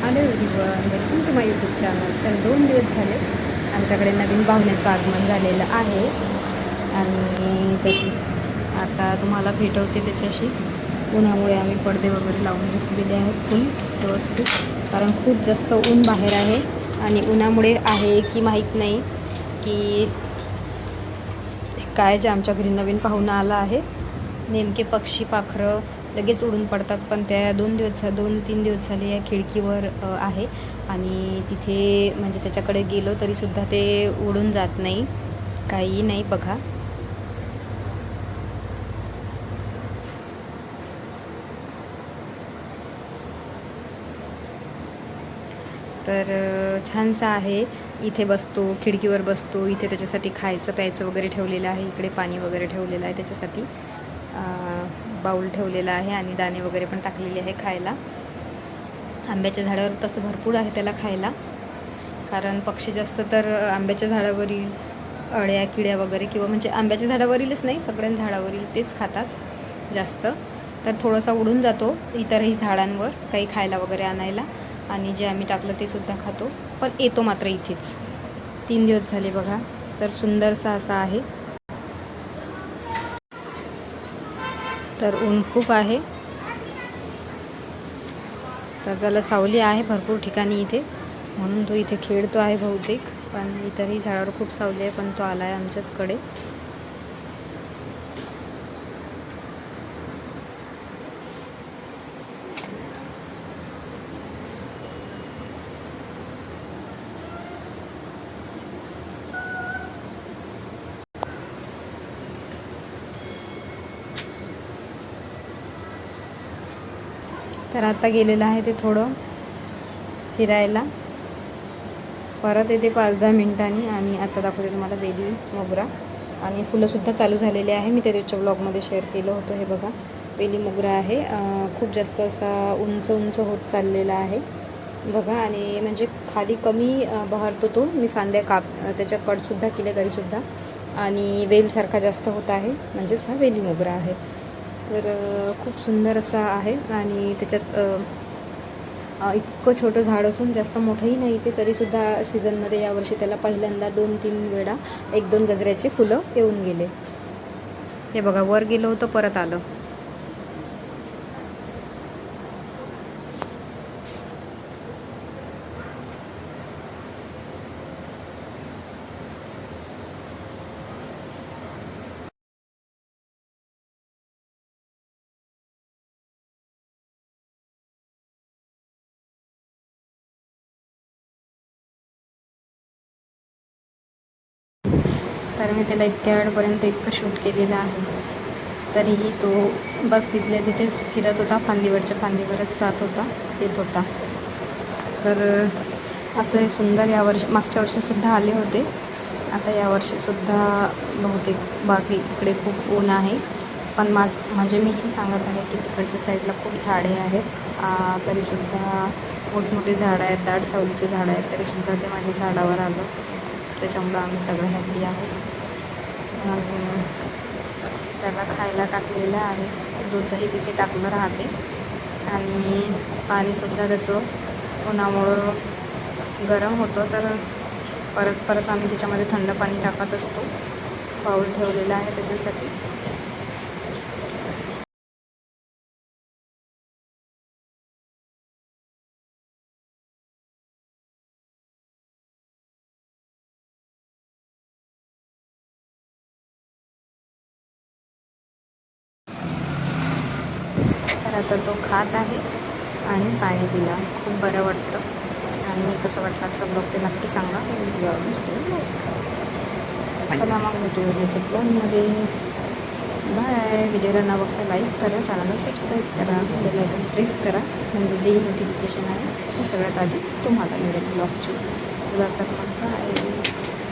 Hello everyone, welcome to my YouTube channel. तर 2 दिवस झाले आमच्याकडे नवीन पाहुण्याचं आगमन झालेलं आहे आणि आता तुम्हाला भेटवते त्याच्याशीच. उन्हामुळे आम्ही पडदे वगैरे लावून घेतलेले आहेत फुल व्यवस्थित, कारण खूप जास्त ऊन बाहेर आहे आणि उन्हामुळे आहे की माहीत नाही की काय जे आमच्या घरी नवीन पाहुणा आला आहे. नेमके पक्षी पाखरं लगेच उडून पडतात, पण त्या 2-3 दिवस झाले या खिडकीवर आहे आणि तिथे म्हणजे त्याच्याकडे गेलो तरीसुद्धा ते उडून जात नाही, काही नाही बघा. तर छानसं आहे. इथे बसतो, खिडकीवर बसतो. इथे त्याच्यासाठी खायचं प्यायचं वगैरे ठेवलेलं आहे. इकडे पाणी वगैरे ठेवलेलं आहे त्याच्यासाठी. बाऊल ठेवलेला आहे आणि दाणे वगैरे पण टाकलेले आहे खायला. आंब्याच्या झाडावर तसं भरपूर आहे त्याला खायला, कारण पक्षी जास्त तर आंब्याच्या झाडावरील अळ्या किड्या वगैरे, किंवा म्हणजे आंब्याच्या झाडावरीलच नाही, सगळ्या झाडावरील तेच खातात जास्त. तर थोडासा उडून जातो इतरही झाडांवर काही खायला वगैरे आणायला, आणि जे आम्ही टाकलं ते सुद्धा खातो, पण येतो मात्र इथेच. 3 दिवस झाले बघा. तर सुंदरसा असा आहे. तर ऊन खूप आहे, तर त्याला सावली आहे भरपूर ठिकाणी इथे, म्हणून तो इथे खेळतो आहे बहुतेक. पण इतरही झाडावर खूप सावली आहे, पण तो आला आहे आमच्याचकडे. तर आता गेलेलं आहे ते थोडं फिरायला, परत येते 5-10 मिनिटांनी. आणि आता दाखवते तुम्हाला वेली मोगरा, आणि फुलंसुद्धा चालू झालेले आहे. मी त्याच्या ब्लॉगमध्ये शेअर केलं होतं. हे बघा, वेली मोगरा आहे. खूप जास्त असा उंच उंच होत चाललेला आहे बघा, आणि म्हणजे खाली कमी बहरतो तो. मी फांद्या त्याच्या कटसुद्धा केले तरीसुद्धा, आणि वेलसारखा जास्त होत आहे, म्हणजेच हा वेली मोगरा आहे. तर खूप सुंदर असा आहे, आणि त्याच्यात इतकं छोटं झाड असून जास्त मोठंही नाही ते, तरीसुद्धा सीझनमध्ये यावर्षी त्याला पहिल्यांदा 2-3 वेळा 1-2 गजऱ्याचे फुलं येऊन गेले. हे बघा, वर गेलं होतं परत आलं. तर मी त्याला इतक्या वेळपर्यंत इतकं शूट केलेलं आहे, तरीही तो बस तिथल्या तिथेच फिरत होता, फांदीवरच्या फांदीवरच जात होता, येत होता. तर असं हे सुंदर यावर्षी, मागच्या वर्षीसुद्धा आले होते, आता यावर्षीसुद्धा बहुतेक. बाकी इकडे खूप ऊन आहे, पण म्हणजे मीही सांगत आहे की तिकडच्या साईडला खूप झाडे आहेत, तरीसुद्धा मोठमोठे झाडं आहेत, दाट सावलीचे झाडं आहेत, तरीसुद्धा ते माझ्या झाडावर आलं. त्याच्यामुळं आम्ही सगळे हॅप्पी आहोत. आणि त्याला खायला टाकलेलं आहे, दूधही तिथे टाकलं राहते, आणि पाणीसुद्धा त्याचं उन्हामुळं गरम होतं, तर परत परत आम्ही त्याच्यामध्ये थंड पाणी टाकत असतो. बाऊल ठेवलेला आहे त्याच्यासाठी. तर आता तो खात आहे आणि पाणी पिला. खूप बरं वाटतं. आणि कसं वाटलं आजचा ब्लॉग ते नक्की सांगा. चला मग भेटू उद्याच्या ब्लॉगमध्ये. बाय. व्हिडिओला न बघता लाईक करा, चॅनलला सबस्क्राईब करा, बेल आयकॉन प्रेस करा, म्हणजे जे नोटिफिकेशन आहे ते सगळ्यात आधी तुम्हाला मिळेल ब्लॉगची. चला तर मग बाय.